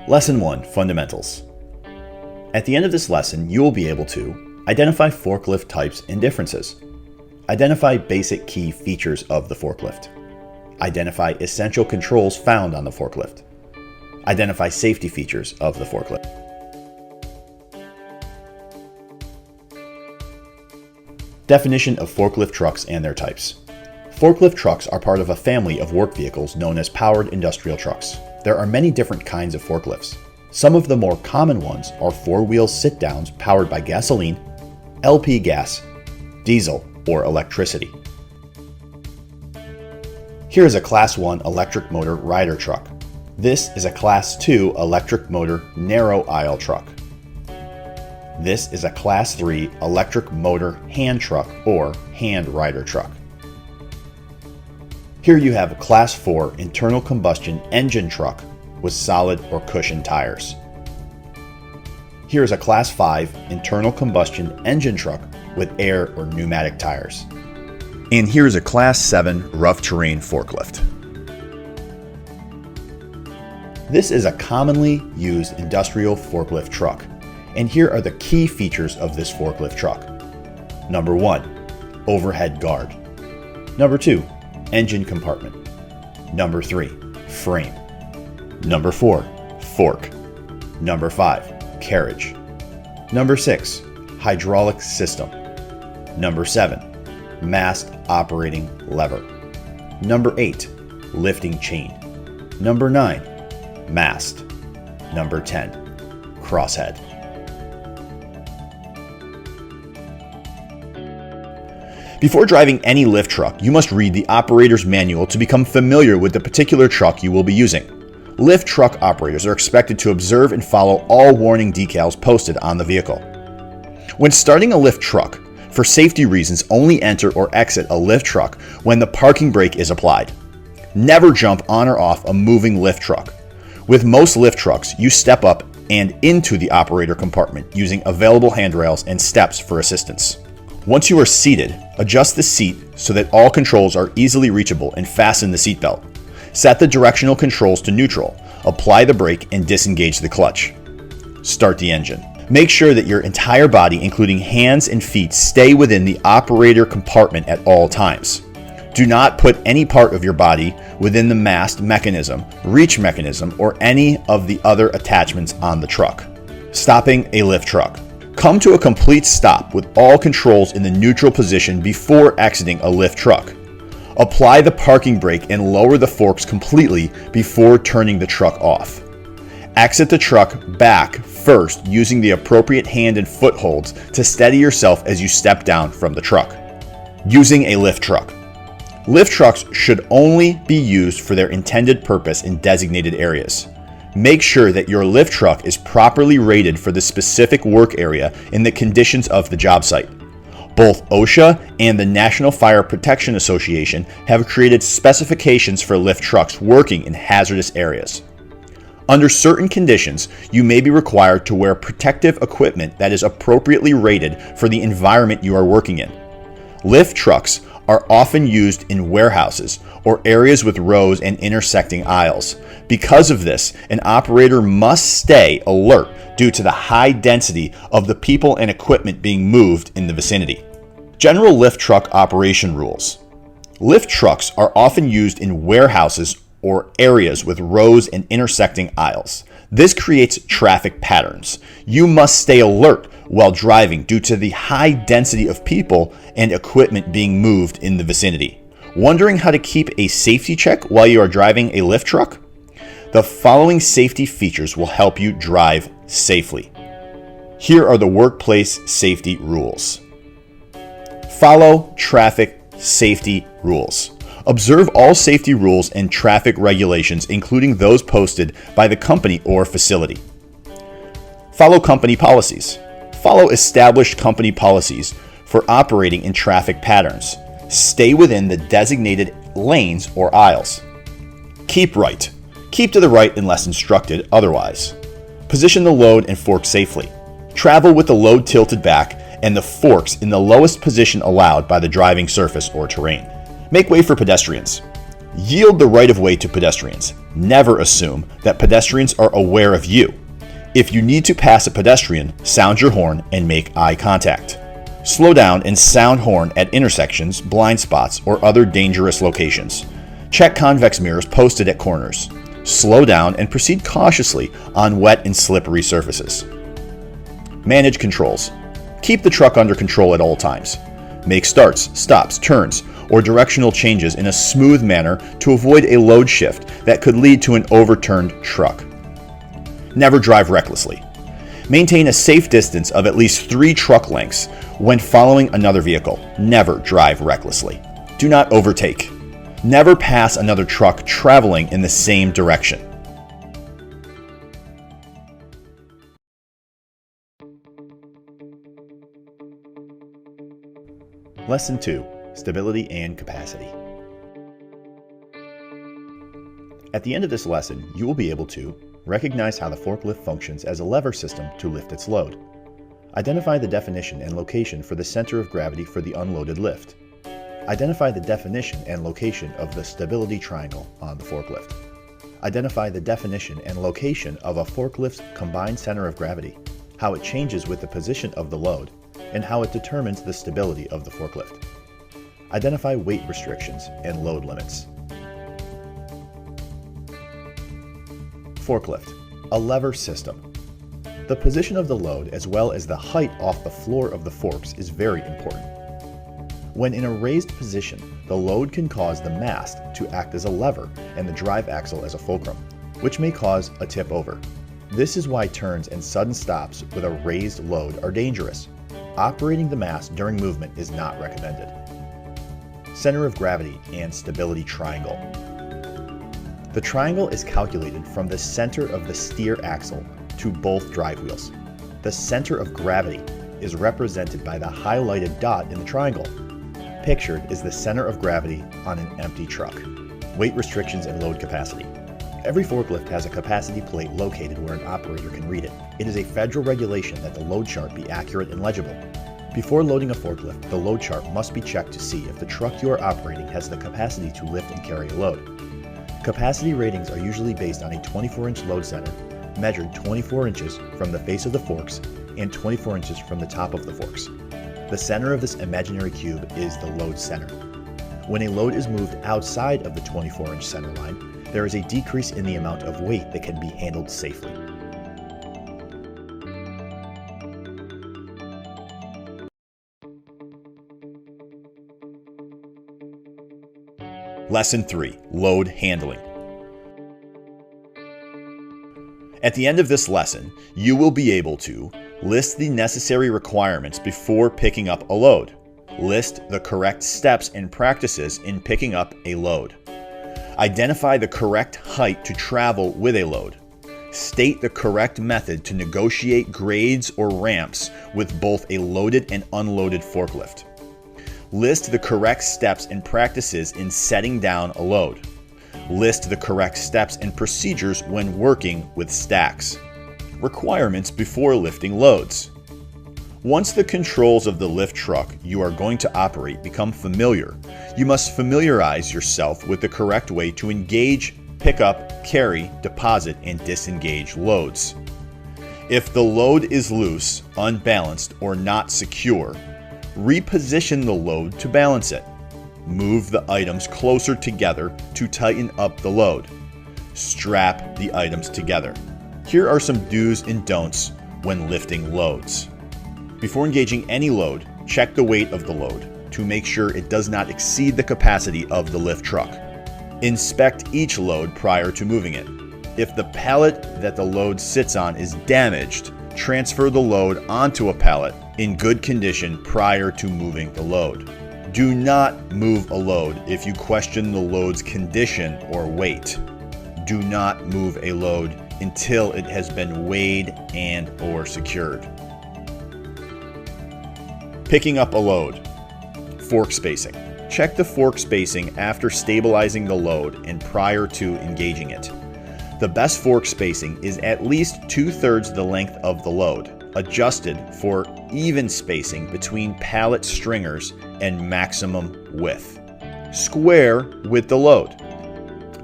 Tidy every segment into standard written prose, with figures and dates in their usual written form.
Lesson 1, Fundamentals. At the end of this lesson, you will be able to identify forklift types and differences, identify basic key features of the forklift, identify essential controls found on the forklift, identify safety features of the forklift. Definition of forklift trucks and their types. Forklift trucks are part of a family of work vehicles known as powered industrial trucks. There are many different kinds of forklifts. Some of the more common ones are four-wheel sit-downs powered by gasoline, LP gas, diesel, or electricity. Here is a Class 1 electric motor rider truck. This is a Class 2 electric motor narrow aisle truck. This is a Class 3 electric motor hand truck or hand rider truck. Here you have a Class 4 internal combustion engine truck with solid or cushioned tires. Here is a Class 5 internal combustion engine truck with air or pneumatic tires. And here is a Class 7 rough terrain forklift. This is a commonly used industrial forklift truck, and here are the key features of this forklift truck. Number 1, overhead guard. Number 2, engine compartment. Number 3, frame. Number 4, fork. Number 5, carriage. Number 6, hydraulic system. Number 7, mast operating lever. Number 8, lifting chain. Number 9, mast. Number 10, crosshead. Before driving any lift truck, you must read the operator's manual to become familiar with the particular truck you will be using. Lift truck operators are expected to observe and follow all warning decals posted on the vehicle. When starting a lift truck, for safety reasons, only enter or exit a lift truck when the parking brake is applied. Never jump on or off a moving lift truck. With most lift trucks, you step up and into the operator compartment using available handrails and steps for assistance. Once you are seated, adjust the seat so that all controls are easily reachable and fasten the seatbelt. Set the directional controls to neutral, apply the brake, and disengage the clutch. Start the engine. Make sure that your entire body, including hands and feet, stay within the operator compartment at all times. Do not put any part of your body within the mast mechanism, reach mechanism, or any of the other attachments on the truck. Stopping a lift truck. Come to a complete stop with all controls in the neutral position before exiting a lift truck. Apply the parking brake and lower the forks completely before turning the truck off. Exit the truck back first using the appropriate hand and foot holds to steady yourself as you step down from the truck. Using a lift truck. Lift trucks should only be used for their intended purpose in designated areas. Make sure that your lift truck is properly rated for the specific work area and the conditions of the job site. Both OSHA and the National Fire Protection Association have created specifications for lift trucks working in hazardous areas. Under certain conditions, you may be required to wear protective equipment that is appropriately rated for the environment you are working in. Lift trucks are often used in warehouses or areas with rows and intersecting aisles. Because of this, an operator must stay alert due to the high density of the people and equipment being moved in the vicinity. General lift truck operation rules. Lift trucks are often used in warehouses or areas with rows and intersecting aisles. This creates traffic patterns. You must stay alert while driving due to the high density of people and equipment being moved in the vicinity. Wondering how to keep a safety check while you are driving a lift truck? The following safety features will help you drive safely. Here are the workplace safety rules. Follow traffic safety rules. Observe all safety rules and traffic regulations, including those posted by the company or facility. Follow company policies. Follow established company policies for operating in traffic patterns. Stay within the designated lanes or aisles. Keep right. Keep to the right unless instructed otherwise. Position the load and fork safely. Travel with the load tilted back and the forks in the lowest position allowed by the driving surface or terrain. Make way for pedestrians. Yield the right of way to pedestrians. Never assume that pedestrians are aware of you. If you need to pass a pedestrian, sound your horn and make eye contact. Slow down and sound horn at intersections, blind spots, or other dangerous locations. Check convex mirrors posted at corners. Slow down and proceed cautiously on wet and slippery surfaces. Manage controls. Keep the truck under control at all times. Make starts, stops, turns, or directional changes in a smooth manner to avoid a load shift that could lead to an overturned truck. Never drive recklessly. Maintain a safe distance of at least 3 truck lengths when following another vehicle. Never drive recklessly. Do not overtake. Never pass another truck traveling in the same direction. Lesson 2. Stability and capacity. At the end of this lesson, you will be able to recognize how the forklift functions as a lever system to lift its load. Identify the definition and location for the center of gravity for the unloaded lift. Identify the definition and location of the stability triangle on the forklift. Identify the definition and location of a forklift's combined center of gravity, how it changes with the position of the load, and how it determines the stability of the forklift. Identify weight restrictions and load limits. Forklift, a lever system. The position of the load as well as the height off the floor of the forks is very important. When in a raised position, the load can cause the mast to act as a lever and the drive axle as a fulcrum, which may cause a tip over. This is why turns and sudden stops with a raised load are dangerous. Operating the mast during movement is not recommended. Center of gravity and stability triangle. The triangle is calculated from the center of the steer axle to both drive wheels. The center of gravity is represented by the highlighted dot in the triangle. Pictured is the center of gravity on an empty truck. Weight restrictions and load capacity. Every forklift has a capacity plate located where an operator can read it. It is a federal regulation that the load chart be accurate and legible. Before loading a forklift, the load chart must be checked to see if the truck you are operating has the capacity to lift and carry a load. Capacity ratings are usually based on a 24-inch load center, measured 24 inches from the face of the forks and 24 inches from the top of the forks. The center of this imaginary cube is the load center. When a load is moved outside of the 24-inch center line, there is a decrease in the amount of weight that can be handled safely. Lesson 3. Load handling. At the end of this lesson, you will be able to list the necessary requirements before picking up a load. List the correct steps and practices in picking up a load. Identify the correct height to travel with a load. State the correct method to negotiate grades or ramps with both a loaded and unloaded forklift. List the correct steps and practices in setting down a load. List the correct steps and procedures when working with stacks. Requirements before lifting loads. Once the controls of the lift truck you are going to operate become familiar, you must familiarize yourself with the correct way to engage, pick up, carry, deposit, and disengage loads. If the load is loose, unbalanced, or not secure, reposition the load to balance it. Move the items closer together to tighten up the load. Strap the items together. Here are some do's and don'ts when lifting loads. Before engaging any load, check the weight of the load to make sure it does not exceed the capacity of the lift truck. Inspect each load prior to moving it. If the pallet that the load sits on is damaged, transfer the load onto a pallet in good condition prior to moving the load. Do not move a load if you question the load's condition or weight. Do not move a load until it has been weighed and/or secured. Picking up a load. Fork spacing. Check the fork spacing after stabilizing the load and prior to engaging it. The best fork spacing is at least 2/3 the length of the load, adjusted for even spacing between pallet stringers and maximum width. Square with the load.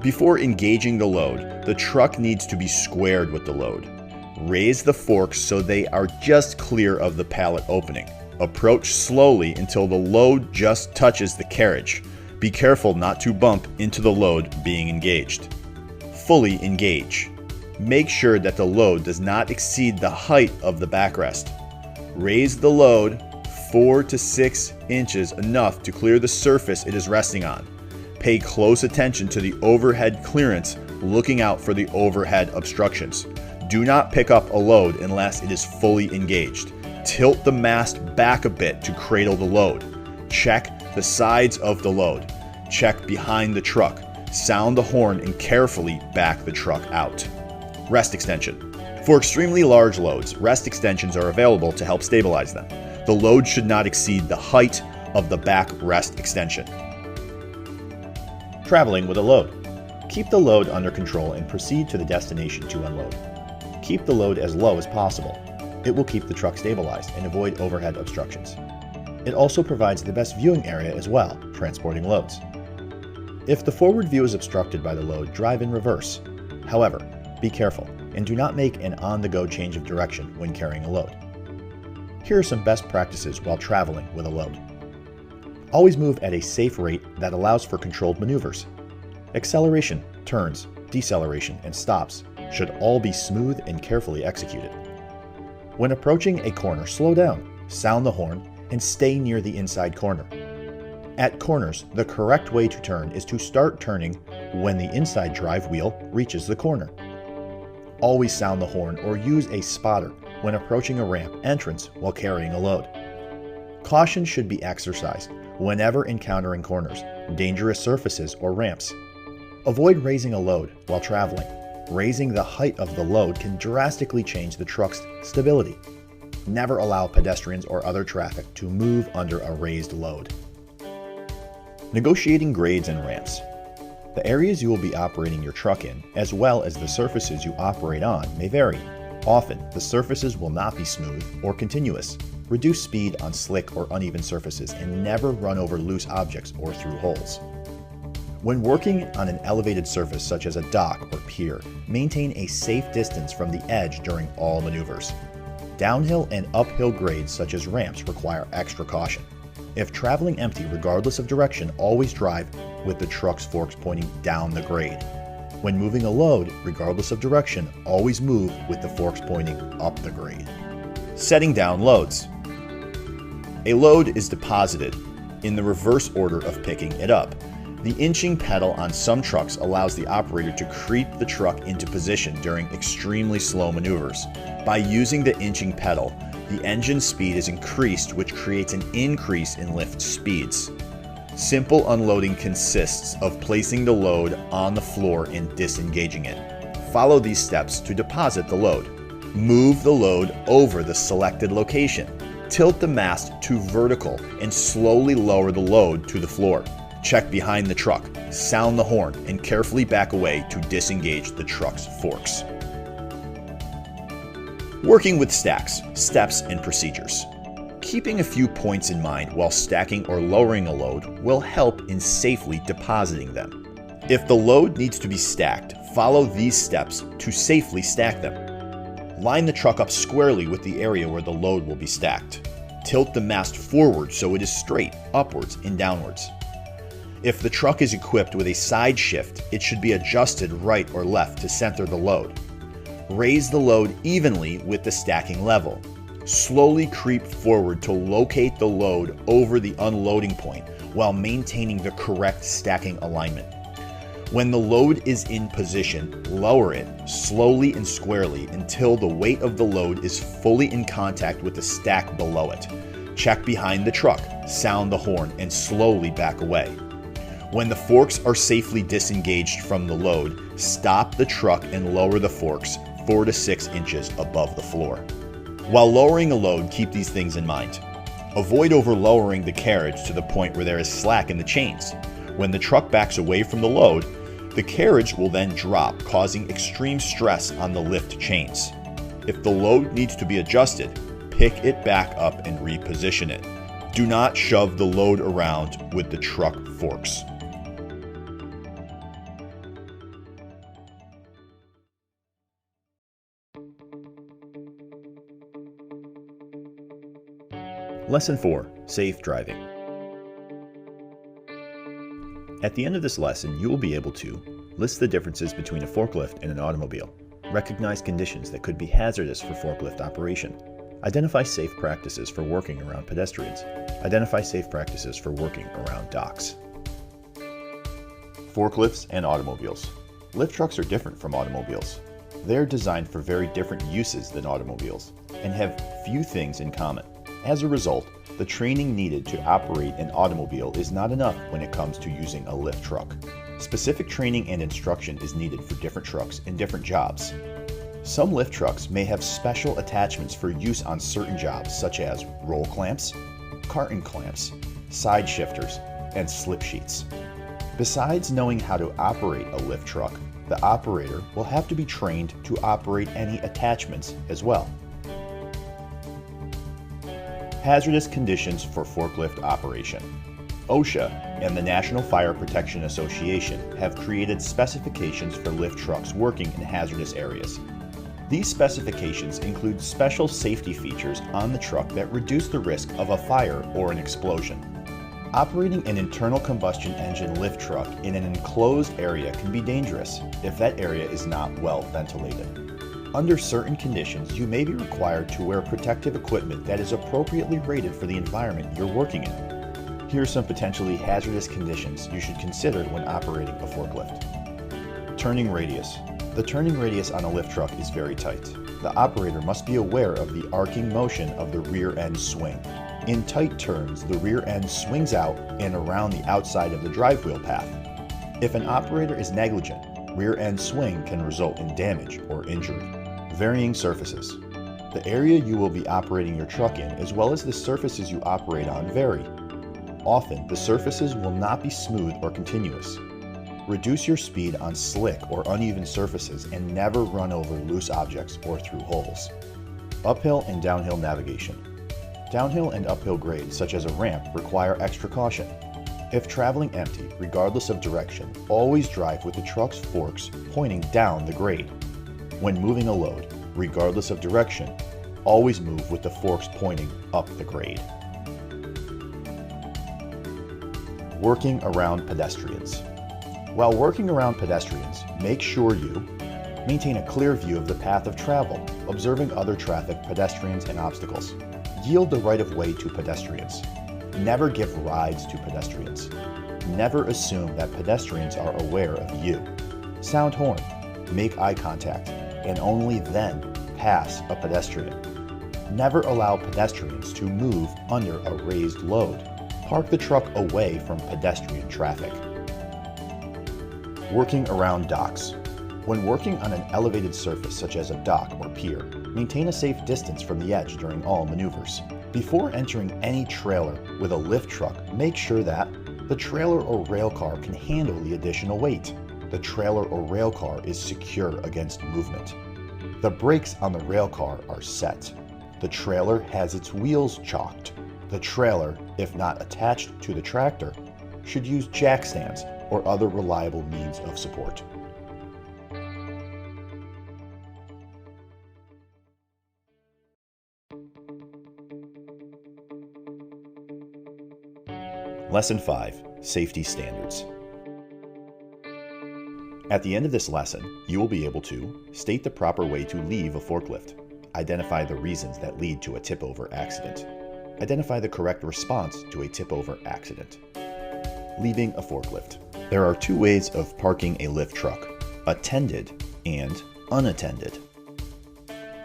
Before engaging the load, the truck needs to be squared with the load. Raise the forks so they are just clear of the pallet opening. Approach slowly until the load just touches the carriage. Be careful not to bump into the load being engaged. Fully engage. Make sure that the load does not exceed the height of the backrest. Raise the load 4 to 6 inches, enough to clear the surface it is resting on. Pay close attention to the overhead clearance, looking out for the overhead obstructions. Do not pick up a load unless it is fully engaged. Tilt the mast back a bit to cradle the load. Check the sides of the load. Check behind the truck. Sound the horn and carefully back the truck out. Rest extension. For extremely large loads, rest extensions are available to help stabilize them. The load should not exceed the height of the back rest extension. Traveling with a load. Keep the load under control and proceed to the destination to unload. Keep the load as low as possible. It will keep the truck stabilized and avoid overhead obstructions. It also provides the best viewing area as well, transporting loads. If the forward view is obstructed by the load, drive in reverse. However, be careful and do not make an on-the-go change of direction when carrying a load. Here are some best practices while traveling with a load. Always move at a safe rate that allows for controlled maneuvers. Acceleration, turns, deceleration, and stops should all be smooth and carefully executed. When approaching a corner, slow down, sound the horn, and stay near the inside corner. At corners, the correct way to turn is to start turning when the inside drive wheel reaches the corner. Always sound the horn or use a spotter when approaching a ramp entrance while carrying a load. Caution should be exercised whenever encountering corners, dangerous surfaces, or ramps. Avoid raising a load while traveling. Raising the height of the load can drastically change the truck's stability. Never allow pedestrians or other traffic to move under a raised load. Negotiating grades and ramps. The areas you will be operating your truck in, as well as the surfaces you operate on, may vary. Often, the surfaces will not be smooth or continuous. Reduce speed on slick or uneven surfaces and never run over loose objects or through holes. When working on an elevated surface such as a dock or pier, maintain a safe distance from the edge during all maneuvers. Downhill and uphill grades such as ramps require extra caution. If traveling empty regardless of direction, always drive with the truck's forks pointing down the grade. When moving a load, regardless of direction, always move with the forks pointing up the grade. Setting down loads. A load is deposited in the reverse order of picking it up. The inching pedal on some trucks allows the operator to creep the truck into position during extremely slow maneuvers. By using the inching pedal, the engine speed is increased, which creates an increase in lift speeds. Simple unloading consists of placing the load on the floor and disengaging it. Follow these steps to deposit the load. Move the load over the selected location. Tilt the mast to vertical and slowly lower the load to the floor. Check behind the truck, sound the horn, and carefully back away to disengage the truck's forks. Working with stacks, steps, and procedures. Keeping a few points in mind while stacking or lowering a load will help in safely depositing them. If the load needs to be stacked, follow these steps to safely stack them. Line the truck up squarely with the area where the load will be stacked. Tilt the mast forward so it is straight, upwards and downwards. If the truck is equipped with a side shift, it should be adjusted right or left to center the load. Raise the load evenly with the stacking level. Slowly creep forward to locate the load over the unloading point while maintaining the correct stacking alignment. When the load is in position, lower it slowly and squarely until the weight of the load is fully in contact with the stack below it. Check behind the truck, sound the horn, and slowly back away. When the forks are safely disengaged from the load, stop the truck and lower the forks 4 to 6 inches above the floor. While lowering a load, keep these things in mind. Avoid over-lowering the carriage to the point where there is slack in the chains. When the truck backs away from the load, the carriage will then drop, causing extreme stress on the lift chains. If the load needs to be adjusted, pick it back up and reposition it. Do not shove the load around with the truck forks. Lesson 4. Safe Driving. At the end of this lesson, you will be able to list the differences between a forklift and an automobile, recognize conditions that could be hazardous for forklift operation, identify safe practices for working around pedestrians, identify safe practices for working around docks. Forklifts and automobiles. Lift trucks are different from automobiles. They are designed for very different uses than automobiles and have few things in common. As a result, the training needed to operate an automobile is not enough when it comes to using a lift truck. Specific training and instruction is needed for different trucks and different jobs. Some lift trucks may have special attachments for use on certain jobs such as roll clamps, carton clamps, side shifters, and slip sheets. Besides knowing how to operate a lift truck, the operator will have to be trained to operate any attachments as well. Hazardous conditions for forklift operation. OSHA and the National Fire Protection Association have created specifications for lift trucks working in hazardous areas. These specifications include special safety features on the truck that reduce the risk of a fire or an explosion. Operating an internal combustion engine lift truck in an enclosed area can be dangerous if that area is not well ventilated. Under certain conditions, you may be required to wear protective equipment that is appropriately rated for the environment you're working in. Here are some potentially hazardous conditions you should consider when operating a forklift. Turning radius. The turning radius on a lift truck is very tight. The operator must be aware of the arcing motion of the rear end swing. In tight turns, the rear end swings out and around the outside of the drive wheel path. If an operator is negligent, rear end swing can result in damage or injury. Varying surfaces. The area you will be operating your truck in, as well as the surfaces you operate on, vary. Often, the surfaces will not be smooth or continuous. Reduce your speed on slick or uneven surfaces and never run over loose objects or through holes. Uphill and downhill navigation. Downhill and uphill grades, such as a ramp, require extra caution. If traveling empty, regardless of direction, always drive with the truck's forks pointing down the grade. When moving a load, regardless of direction, always move with the forks pointing up the grade. Working around pedestrians. While working around pedestrians, make sure you maintain a clear view of the path of travel, observing other traffic, pedestrians, and obstacles. Yield the right of way to pedestrians. Never give rides to pedestrians. Never assume that pedestrians are aware of you. Sound horn, make eye contact, and only then pass a pedestrian. Never allow pedestrians to move under a raised load. Park the truck away from pedestrian traffic. Working around docks. When working on an elevated surface such as a dock or pier, maintain a safe distance from the edge during all maneuvers. Before entering any trailer with a lift truck, make sure that the trailer or rail car can handle the additional weight. The trailer or rail car is secure against movement. The brakes on the rail car are set. The trailer has its wheels chalked. The trailer, if not attached to the tractor, should use jack stands or other reliable means of support. Lesson 5. Safety Standards. At the end of this lesson, you will be able to state the proper way to leave a forklift, identify the reasons that lead to a tip-over accident, identify the correct response to a tip-over accident. Leaving a forklift. There are two ways of parking a lift truck: attended and unattended.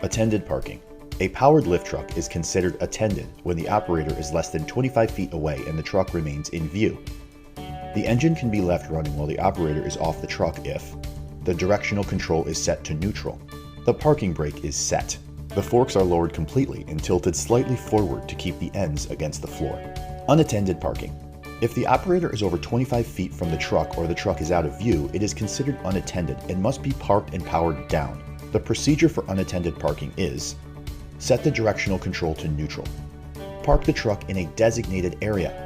Attended parking. A powered lift truck is considered attended when the operator is less than 25 feet away and the truck remains in view. The engine can be left running while the operator is off the truck if the directional control is set to neutral, the parking brake is set, the forks are lowered completely and tilted slightly forward to keep the ends against the floor. Unattended parking. If the operator is over 25 feet from the truck or the truck is out of view, it is considered unattended and must be parked and powered down. The procedure for unattended parking is: set the directional control to neutral. Park the truck in a designated area.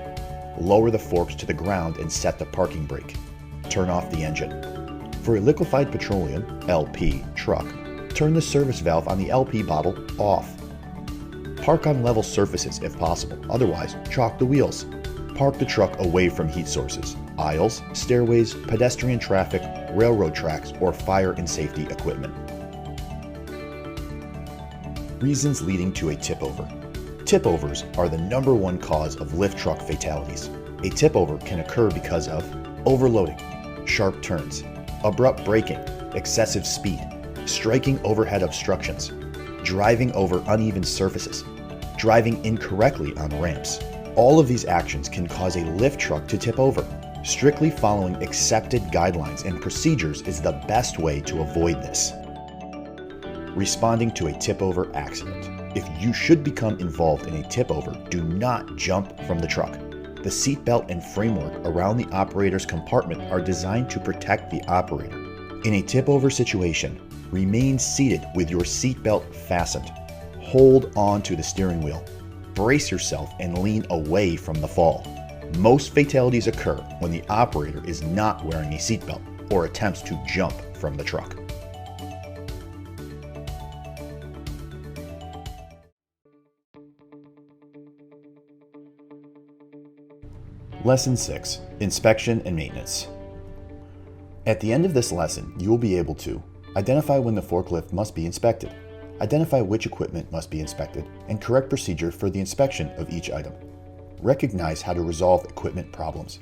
Lower the forks to the ground and set the parking brake. Turn off the engine. For a liquefied petroleum (LP) truck, turn the service valve on the LP bottle off. Park on level surfaces if possible, otherwise chalk the wheels. Park the truck away from heat sources, aisles, stairways, pedestrian traffic, railroad tracks, or fire and safety equipment. Reasons leading to a tip-over. Tip-overs are the #1 cause of lift truck fatalities. A tip-over can occur because of overloading, sharp turns, abrupt braking, excessive speed, striking overhead obstructions, driving over uneven surfaces, driving incorrectly on ramps. All of these actions can cause a lift truck to tip over. Strictly following accepted guidelines and procedures is the best way to avoid this. Responding to a tip-over accident. If you should become involved in a tip-over, do not jump from the truck. The seatbelt and framework around the operator's compartment are designed to protect the operator. In a tip-over situation, remain seated with your seatbelt fastened. Hold on to the steering wheel. Brace yourself and lean away from the fall. Most fatalities occur when the operator is not wearing a seatbelt or attempts to jump from the truck. Lesson 6: Inspection and Maintenance. At the end of this lesson, you will be able to identify when the forklift must be inspected, identify which equipment must be inspected, and correct procedure for the inspection of each item. Recognize how to resolve equipment problems.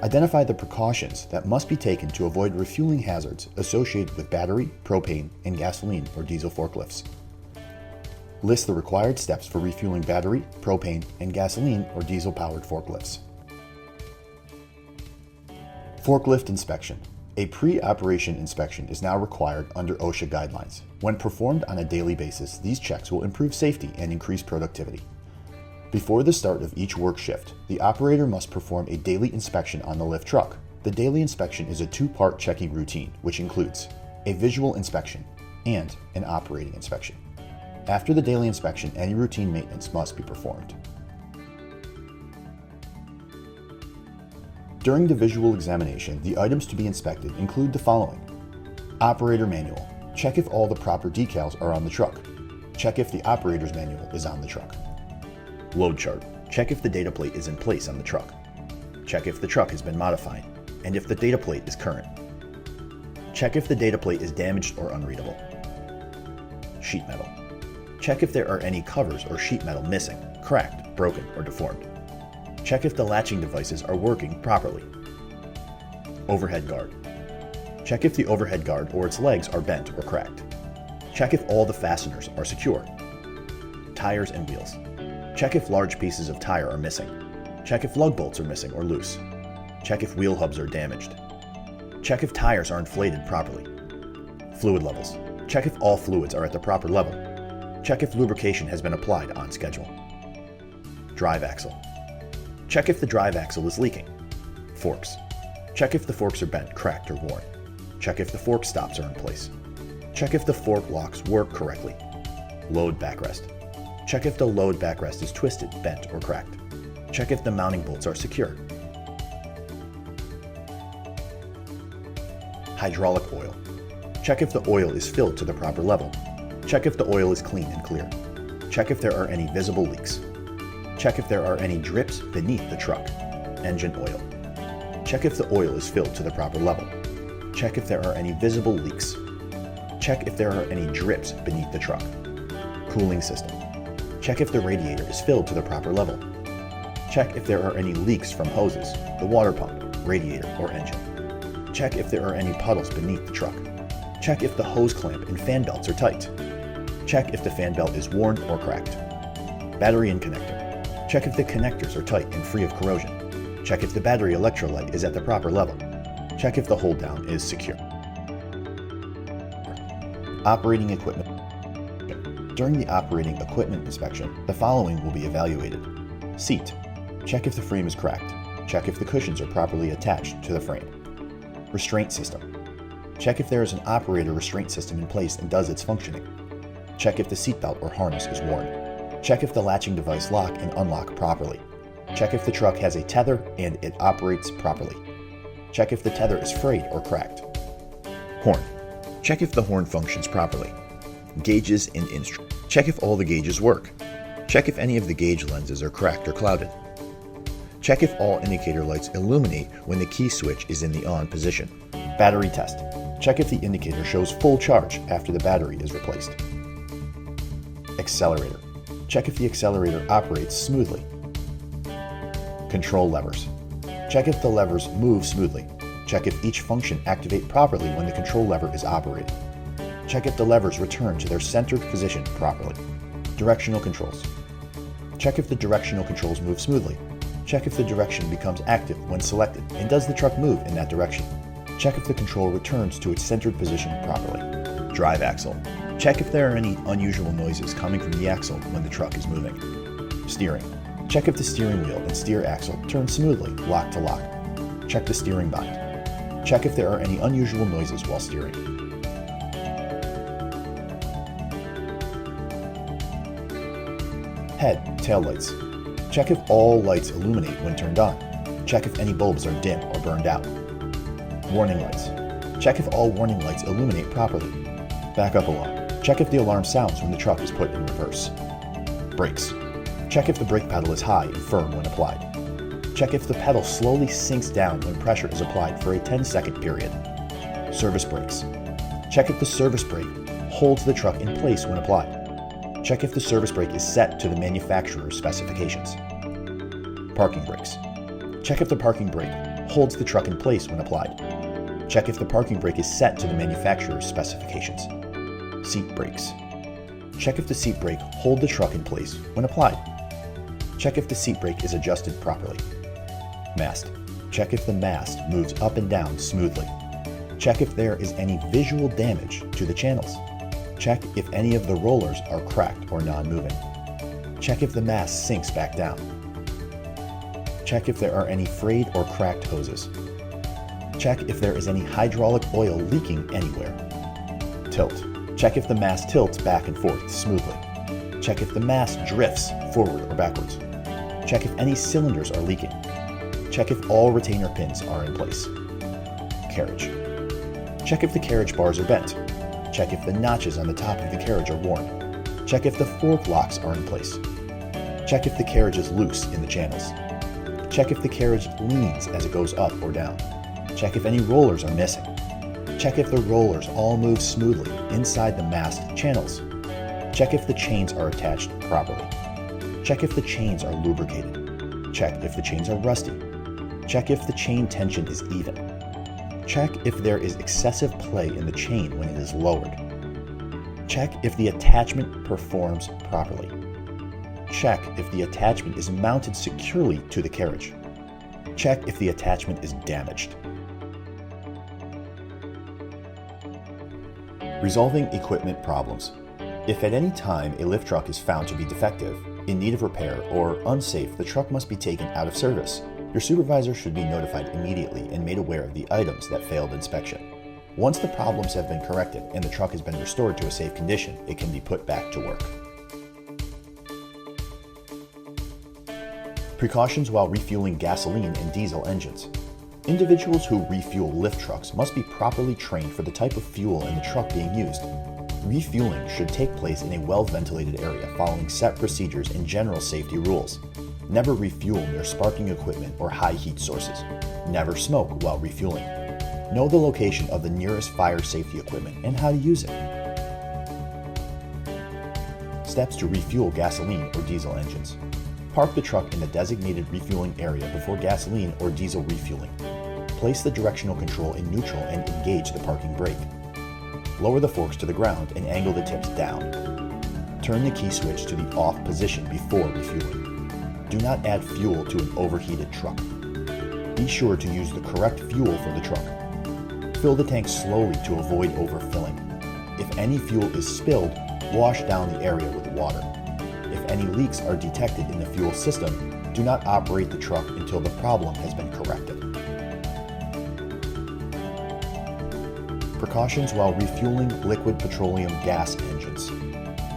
Identify the precautions that must be taken to avoid refueling hazards associated with battery, propane, and gasoline or diesel forklifts. List the required steps for refueling battery, propane, and gasoline or diesel-powered forklifts. Forklift inspection. A pre-operation inspection is now required under OSHA guidelines. When performed on a daily basis, these checks will improve safety and increase productivity. Before the start of each work shift, the operator must perform a daily inspection on the lift truck. The daily inspection is a 2-part checking routine, which includes a visual inspection and an operating inspection. After the daily inspection, any routine maintenance must be performed. During the visual examination, the items to be inspected include the following: operator manual. Check if all the proper decals are on the truck. Check if the operator's manual is on the truck. Load chart. Check if the data plate is in place on the truck. Check if the truck has been modified, and if the data plate is current. Check if the data plate is damaged or unreadable. Sheet metal. Check if there are any covers or sheet metal missing, cracked, broken, or deformed. Check if the latching devices are working properly. Overhead guard. Check if the overhead guard or its legs are bent or cracked. Check if all the fasteners are secure. Tires and wheels. Check if large pieces of tire are missing. Check if lug bolts are missing or loose. Check if wheel hubs are damaged. Check if tires are inflated properly. Fluid levels. Check if all fluids are at the proper level. Check if lubrication has been applied on schedule. Drive axle. Check if the drive axle is leaking. Forks. Check if the forks are bent, cracked, or worn. Check if the fork stops are in place. Check if the fork locks work correctly. Load backrest. Check if the load backrest is twisted, bent, or cracked. Check if the mounting bolts are secure. Hydraulic oil. Check if the oil is filled to the proper level. Check if the oil is clean and clear. Check if there are any visible leaks. Check if there are any drips beneath the truck. Engine oil. Check if the oil is filled to the proper level. Check if there are any visible leaks. Check if there are any drips beneath the truck. Cooling system. Check if the radiator is filled to the proper level. Check if there are any leaks from hoses, the water pump, radiator, or engine. Check if there are any puddles beneath the truck. Check if the hose clamp and fan belts are tight. Check if the fan belt is worn or cracked. Battery and connector. Check if the connectors are tight and free of corrosion. Check if the battery electrolyte is at the proper level. Check if the hold down is secure. Operating equipment. During the operating equipment inspection, the following will be evaluated. Seat. Check if the frame is cracked. Check if the cushions are properly attached to the frame. Restraint system. Check if there is an operator restraint system in place and does its functioning. Check if the seatbelt or harness is worn. Check if the latching device lock and unlock properly. Check if the truck has a tether and it operates properly. Check if the tether is frayed or cracked. Horn. Check if the horn functions properly. Gauges and instruments. Check if all the gauges work. Check if any of the gauge lenses are cracked or clouded. Check if all indicator lights illuminate when the key switch is in the on position. Battery test. Check if the indicator shows full charge after the battery is replaced. Accelerator. Check if the accelerator operates smoothly. Control levers. Check if the levers move smoothly. Check if each function activates properly when the control lever is operated. Check if the levers return to their centered position properly. Directional controls. Check if the directional controls move smoothly. Check if the direction becomes active when selected, and does the truck move in that direction. Check if the control returns to its centered position properly. Drive axle. Check if there are any unusual noises coming from the axle when the truck is moving. Steering. Check if the steering wheel and steer axle turn smoothly, lock to lock. Check the steering bind. Check if there are any unusual noises while steering. Head, tail lights. Check if all lights illuminate when turned on. Check if any bulbs are dim or burned out. Warning lights. Check if all warning lights illuminate properly. Backup alarm. Check if the alarm sounds when the truck is put in reverse. Brakes. Check if the brake pedal is high and firm when applied. Check if the pedal slowly sinks down when pressure is applied for a 10-second period. Service brakes. Check if the service brake holds the truck in place when applied. Check if the service brake is set to the manufacturer's specifications. Parking brakes. Check if the parking brake holds the truck in place when applied. Check if the parking brake is set to the manufacturer's specifications. Seat brakes. Check if the seat brake holds the truck in place when applied. Check if the seat brake is adjusted properly. Mast. Check if the mast moves up and down smoothly. Check if there is any visual damage to the channels. Check if any of the rollers are cracked or non-moving. Check if the mast sinks back down. Check if there are any frayed or cracked hoses. Check if there is any hydraulic oil leaking anywhere. Tilt. Check if the mast tilts back and forth smoothly. Check if the mast drifts forward or backwards. Check if any cylinders are leaking. Check if all retainer pins are in place. Carriage. Check if the carriage bars are bent. Check if the notches on the top of the carriage are worn. Check if the fork locks are in place. Check if the carriage is loose in the channels. Check if the carriage leans as it goes up or down. Check if any rollers are missing. Check if the rollers all move smoothly inside the mast channels. Check if the chains are attached properly. Check if the chains are lubricated. Check if the chains are rusty. Check if the chain tension is even. Check if there is excessive play in the chain when it is lowered. Check if the attachment performs properly. Check if the attachment is mounted securely to the carriage. Check if the attachment is damaged. Resolving equipment problems. If at any time a lift truck is found to be defective, in need of repair, or unsafe, the truck must be taken out of service. Your supervisor should be notified immediately and made aware of the items that failed inspection. Once the problems have been corrected and the truck has been restored to a safe condition, it can be put back to work. Precautions while refueling gasoline and diesel engines. Individuals who refuel lift trucks must be properly trained for the type of fuel in the truck being used. Refueling should take place in a well-ventilated area following set procedures and general safety rules. Never refuel near sparking equipment or high heat sources. Never smoke while refueling. Know the location of the nearest fire safety equipment and how to use it. Steps to refuel gasoline or diesel engines. Park the truck in the designated refueling area before gasoline or diesel refueling. Place the directional control in neutral and engage the parking brake. Lower the forks to the ground and angle the tips down. Turn the key switch to the off position before refueling. Do not add fuel to an overheated truck. Be sure to use the correct fuel for the truck. Fill the tank slowly to avoid overfilling. If any fuel is spilled, wash down the area with water. If any leaks are detected in the fuel system, do not operate the truck until the problem has been corrected. Precautions while refueling liquid petroleum gas engines.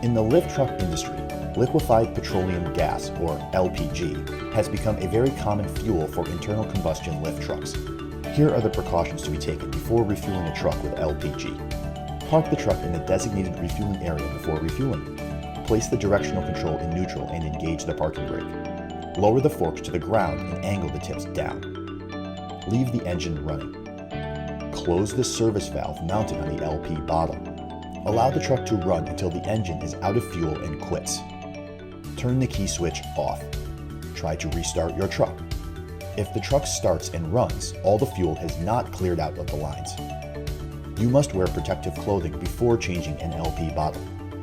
In the lift truck industry, liquefied petroleum gas, or LPG, has become a very common fuel for internal combustion lift trucks. Here are the precautions to be taken before refueling a truck with LPG. Park the truck in the designated refueling area before refueling. Place the directional control in neutral and engage the parking brake. Lower the forks to the ground and angle the tips down. Leave the engine running. Close the service valve mounted on the LP bottle. Allow the truck to run until the engine is out of fuel and quits. Turn the key switch off. Try to restart your truck. If the truck starts and runs, all the fuel has not cleared out of the lines. You must wear protective clothing before changing an LP bottle,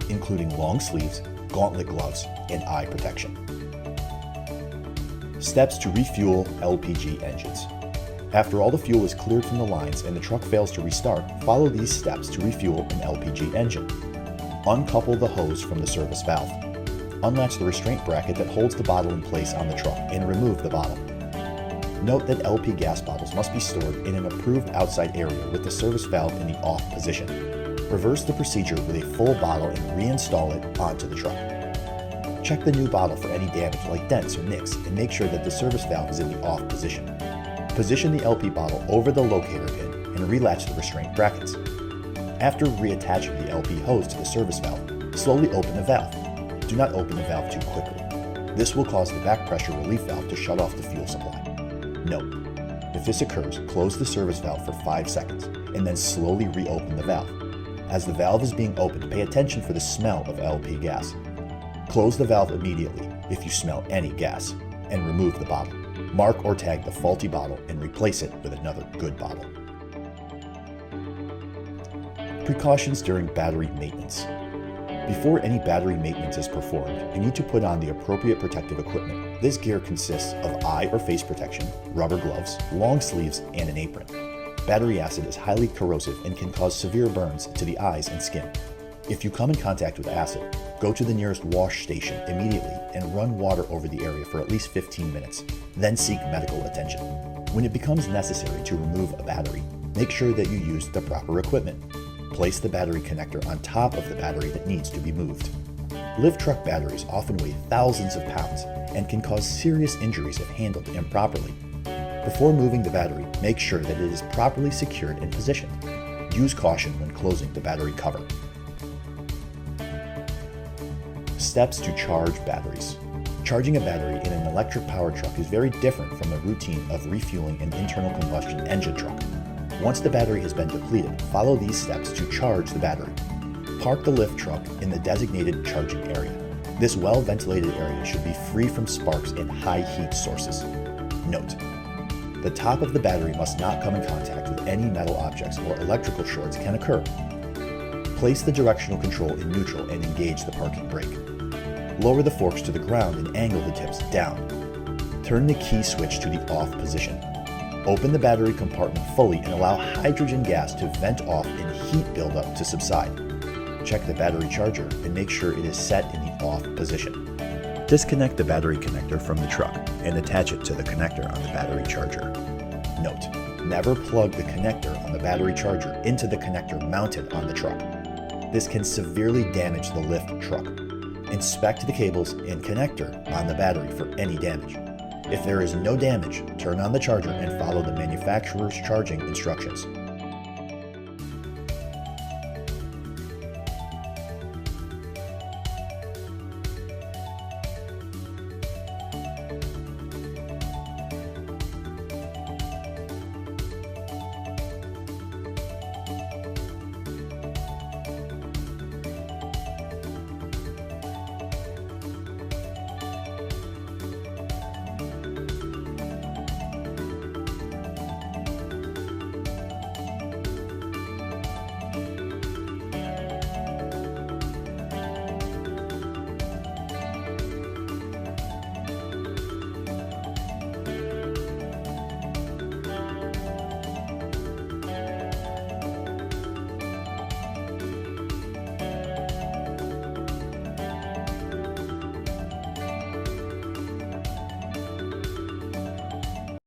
including long sleeves, gauntlet gloves, and eye protection. Steps to refuel LPG engines. After all the fuel is cleared from the lines and the truck fails to restart, follow these steps to refuel an LPG engine. Uncouple the hose from the service valve. Unlatch the restraint bracket that holds the bottle in place on the truck and remove the bottle. Note that LP gas bottles must be stored in an approved outside area with the service valve in the off position. Reverse the procedure with a full bottle and reinstall it onto the truck. Check the new bottle for any damage like dents or nicks and make sure that the service valve is in the off position. Position the LP bottle over the locator pin and relatch the restraint brackets. After reattaching the LP hose to the service valve, slowly open the valve. Do not open the valve too quickly. This will cause the back pressure relief valve to shut off the fuel supply. Note: if this occurs, close the service valve for 5 seconds and then slowly reopen the valve. As the valve is being opened, pay attention for the smell of LP gas. Close the valve immediately if you smell any gas and remove the bottle. Mark or tag the faulty bottle and replace it with another good bottle. Precautions during battery maintenance. Before any battery maintenance is performed, you need to put on the appropriate protective equipment. This gear consists of eye or face protection, rubber gloves, long sleeves, and an apron. Battery acid is highly corrosive and can cause severe burns to the eyes and skin. If you come in contact with acid, go to the nearest wash station immediately and run water over the area for at least 15 minutes, then seek medical attention. When it becomes necessary to remove a battery, make sure that you use the proper equipment. Place the battery connector on top of the battery that needs to be moved. Lift truck batteries often weigh thousands of pounds and can cause serious injuries if handled improperly. Before moving the battery, make sure that it is properly secured and positioned. Use caution when closing the battery cover. Steps to charge batteries. Charging a battery in an electric powered truck is very different from the routine of refueling an internal combustion engine truck. Once the battery has been depleted, follow these steps to charge the battery. Park the lift truck in the designated charging area. This well-ventilated area should be free from sparks and high heat sources. Note: the top of the battery must not come in contact with any metal objects or electrical shorts can occur. Place the directional control in neutral and engage the parking brake. Lower the forks to the ground and angle the tips down. Turn the key switch to the off position. Open the battery compartment fully and allow hydrogen gas to vent off and heat buildup to subside. Check the battery charger and make sure it is set in the off position. Disconnect the battery connector from the truck and attach it to the connector on the battery charger. Note: never plug the connector on the battery charger into the connector mounted on the truck. This can severely damage the lift truck. Inspect the cables and connector on the battery for any damage. If there is no damage, turn on the charger and follow the manufacturer's charging instructions.